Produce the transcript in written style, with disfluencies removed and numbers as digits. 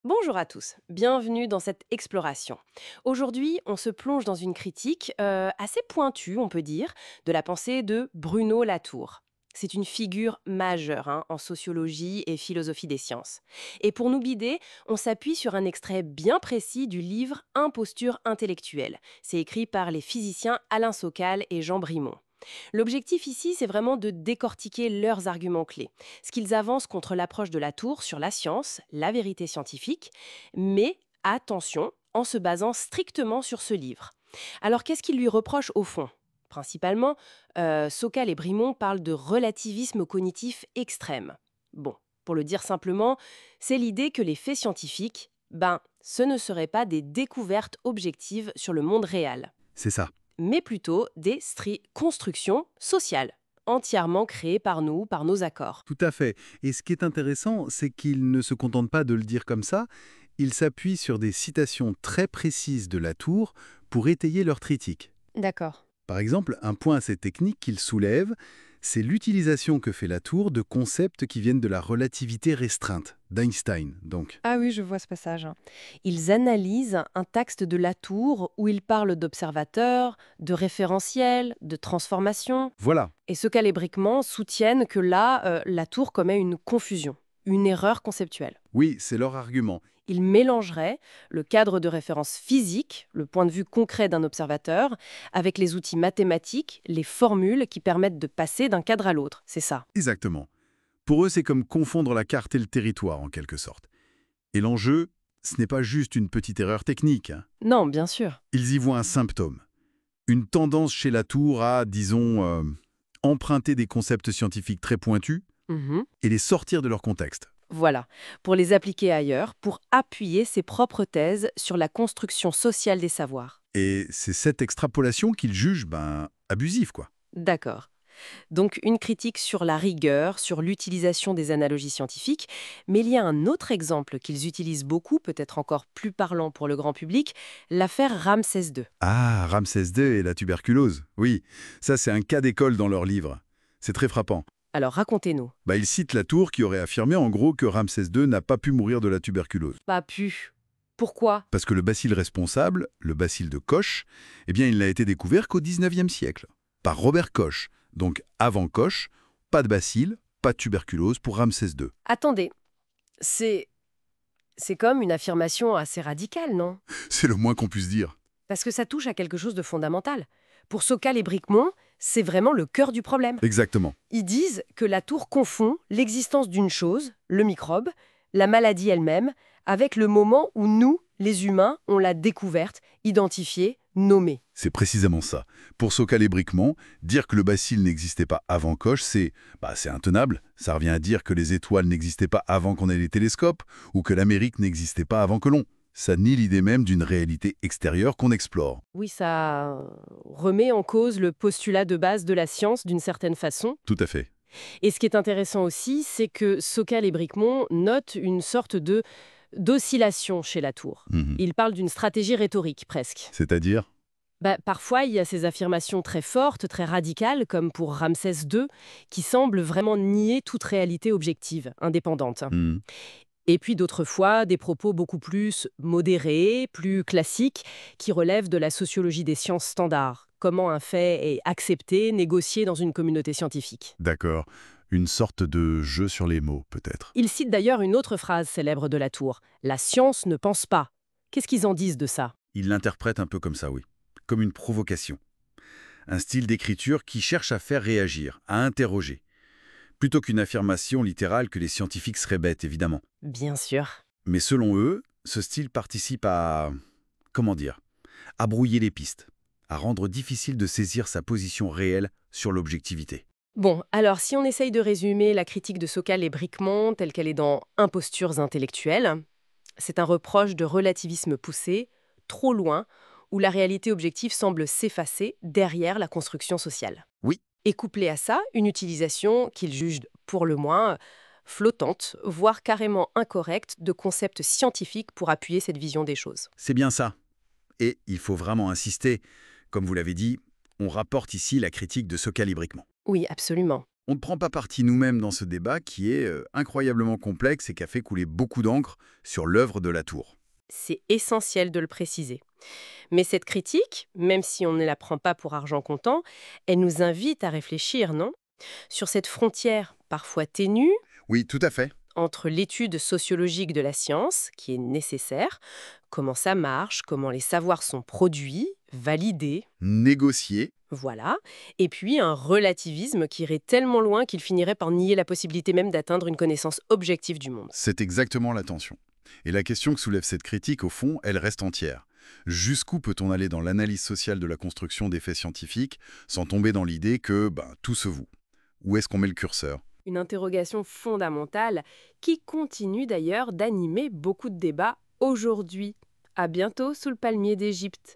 Bonjour à tous, bienvenue dans cette exploration. Aujourd'hui, on se plonge dans une critique assez pointue, on peut dire, de la pensée de Bruno Latour. C'est une figure majeure en sociologie et philosophie des sciences. Et pour nous guider, on s'appuie sur un extrait bien précis du livre Imposture intellectuelle. C'est écrit par les physiciens Alain Sokal et Jean Brimont. L'objectif ici, c'est vraiment de décortiquer leurs arguments clés, ce qu'ils avancent contre l'approche de la tour sur la science, la vérité scientifique, mais attention, en se basant strictement sur ce livre. Alors qu'est-ce qu'ils lui reprochent au fond? Principalement, Sokal et Brimont parlent de relativisme cognitif extrême. Bon, pour le dire simplement, c'est l'idée que les faits scientifiques, ce ne seraient pas des découvertes objectives sur le monde réel, C'est ça. mais plutôt des constructions sociales, entièrement créées par nous, par nos accords. Tout à fait. Et ce qui est intéressant, c'est qu'ils ne se contentent pas de le dire comme ça, ils s'appuient sur des citations très précises de Latour pour étayer leur critique. D'accord. Par exemple, un point assez technique qu'ils soulèvent, c'est l'utilisation que fait Latour de concepts qui viennent de la relativité restreinte, d'Einstein, donc. Ah oui, je vois ce passage. Ils analysent un texte de Latour où il parle d'observateurs, de référentiels, de transformation. Voilà, Et ce calébriquement soutiennent que là, Latour commet une confusion, une erreur conceptuelle. oui, c'est leur argument. Il mélangerait le cadre de référence physique, le point de vue concret d'un observateur, avec les outils mathématiques, les formules qui permettent de passer d'un cadre à l'autre. C'est ça. Exactement. Pour eux, c'est comme confondre la carte et le territoire, en quelque sorte. Et l'enjeu, ce n'est pas juste une petite erreur technique, hein. Non, bien sûr. Ils y voient un symptôme. Une tendance chez Latour à, disons, emprunter des concepts scientifiques très pointus Mhm. et les sortir de leur contexte. Voilà, pour les appliquer ailleurs, pour appuyer ses propres thèses sur la construction sociale des savoirs. Et c'est cette extrapolation qu'ils jugent, abusive, quoi. D'accord. Donc une critique sur la rigueur, sur l'utilisation des analogies scientifiques, mais il y a un autre exemple qu'ils utilisent beaucoup, peut-être encore plus parlant pour le grand public, l'affaire Ramsès II. Ah, Ramsès II et la tuberculose. Oui, ça c'est un cas d'école dans leur livre. C'est très frappant. Alors racontez-nous. Ils citent Latour qui aurait affirmé en gros que Ramsès II n'a pas pu mourir de la tuberculose. Pas pu. Pourquoi? Parce que le bacille responsable, le bacille de Koch, il n'a été découvert qu'au XIXe siècle, par Robert Koch. Donc avant Koch, pas de bacille, pas de tuberculose pour Ramsès II. Attendez, c'est c'est comme une affirmation assez radicale, non? C'est le moins qu'on puisse dire. Parce que ça touche à quelque chose de fondamental. Pour Sokal et Bricmont, c'est vraiment le cœur du problème. Exactement. Ils disent que la tour confond l'existence d'une chose, le microbe, la maladie elle-même, avec le moment où nous, les humains, on l'a découverte, identifiée, nommée. C'est précisément ça. Pour Sokal et Bricmont, dire que le bacille n'existait pas avant Koch, c'est intenable. Ça revient à dire que les étoiles n'existaient pas avant qu'on ait les télescopes, ou que l'Amérique n'existait pas avant Colomb. Ça nie l'idée même d'une réalité extérieure qu'on explore. Oui, ça remet en cause le postulat de base de la science d'une certaine façon. Tout à fait. Et ce qui est intéressant aussi, c'est que Sokal et Bricmont notent une sorte de d'oscillation chez la tour. Mhm. Ils parlent d'une stratégie rhétorique presque. C'est-à-dire. Parfois, il y a ces affirmations très fortes, très radicales, comme pour Ramsès II, qui semblent vraiment nier toute réalité objective, indépendante. Mhm. Et puis d'autres fois, des propos beaucoup plus modérés, plus classiques, qui relèvent de la sociologie des sciences standards. Comment un fait est accepté, négocié dans une communauté scientifique. D'accord. Une sorte de jeu sur les mots, peut-être. Il cite d'ailleurs une autre phrase célèbre de Latour. La science ne pense pas. Qu'est-ce qu'ils en disent de ça? Il l'interprète un peu comme ça, oui. Comme une provocation. Un style d'écriture qui cherche à faire réagir, à interroger. Plutôt qu'une affirmation littérale que les scientifiques seraient bêtes, évidemment. Bien sûr. Mais selon eux, ce style participe à... comment dire? À brouiller les pistes, à rendre difficile de saisir sa position réelle sur l'objectivité. Bon, alors si on essaye de résumer la critique de Sokal et Bricmont telle qu'elle est dans Impostures intellectuelles, c'est un reproche de relativisme poussé, trop loin, où la réalité objective semble s'effacer derrière la construction sociale. Oui, Et couplé à ça, une utilisation qu'ils jugent pour le moins flottante, voire carrément incorrecte, de concepts scientifiques pour appuyer cette vision des choses. c'est bien ça. Et il faut vraiment insister. Comme vous l'avez dit, on rapporte ici la critique de ce calibriquement. Oui, absolument. On ne prend pas parti nous-mêmes dans ce débat qui est incroyablement complexe et qui a fait couler beaucoup d'encre sur l'œuvre de Latour. C'est essentiel de le préciser. Mais cette critique, même si on ne la prend pas pour argent comptant, elle nous invite à réfléchir, non? Sur cette frontière parfois ténue Oui, tout à fait. entre l'étude sociologique de la science, qui est nécessaire, comment ça marche, comment les savoirs sont produits, validés, Négocier, voilà, et puis un relativisme qui irait tellement loin qu'il finirait par nier la possibilité même d'atteindre une connaissance objective du monde. c'est exactement la tension. Et la question que soulève cette critique, au fond, elle reste entière. Jusqu'où peut-on aller dans l'analyse sociale de la construction des faits scientifiques sans tomber dans l'idée que tout se voue? Où est-ce qu'on met le curseur? Une interrogation fondamentale qui continue d'ailleurs d'animer beaucoup de débats aujourd'hui. À bientôt sous le palmier d'Égypte.